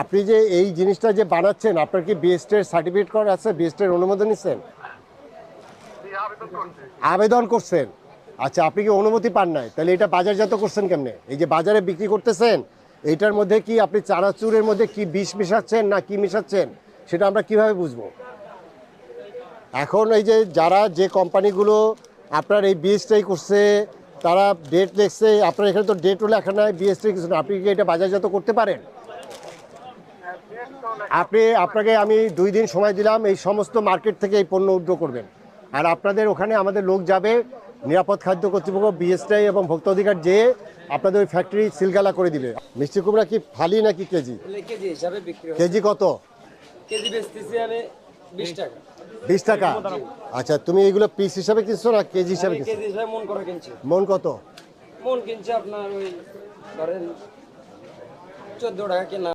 আপনি যে এই জিনিসটা যে বানাচ্ছেন, আপনার কি বিএসটি এর সার্টিফিকেট করা আছে? বিএসটি এর অনুমোদন নিচ্ছেন? আবেদন করছেন? আচ্ছা, আপনি কি অনুমতি পান নাই? তাহলে এটা বাজারজাত করছেন কেমনে? এই যে বাজারে বিক্রি করতেছেন, এইটার মধ্যে কি আপনি চানাচুরের মধ্যে কি বিষ মিশাচ্ছেন না কি মিশাচ্ছেন, সেটা আমরা কিভাবে বুঝবো? এখন এই যে যারা যে কোম্পানিগুলো আপনার এই বিএসটি করছে, তারা ডেট লিখছে, আপনার এখানে তো ডেটও লেখা নাই, বিএসটি কিছু না, আপনি কি এটা বাজারজাত করতে পারেন? আপনাকে আমি 2 দিন সময় দিলাম, এই সমস্ত মার্কেট থেকে এই পণ্য উইথড্র করবেন। আর আপনাদের ওখানে আমাদের লোক যাবে, নিরাপদ খাদ্য কর্তৃপক্ষ, বিএসটি এবং ভোক্তা অধিকার যেয়ে আপনাদের ওই ফ্যাক্টরি সিলগালা করে দিবে। মিষ্টি কুমড়া কি ফালি নাকি কেজি? কেজি হিসাবে বিক্রি হয়। কেজি কত? কেজি বেচতেছি আমি 20 টাকা। 20 টাকা? আচ্ছা, তুমি এইগুলো পিস হিসাবে কিনছো না কেজি হিসাবে কিনছো? কেজি হিসাবে মন করে কিনছি। মন কত? মন কিনছে আপনার ওই ধরেন 14 টাকা কেনা।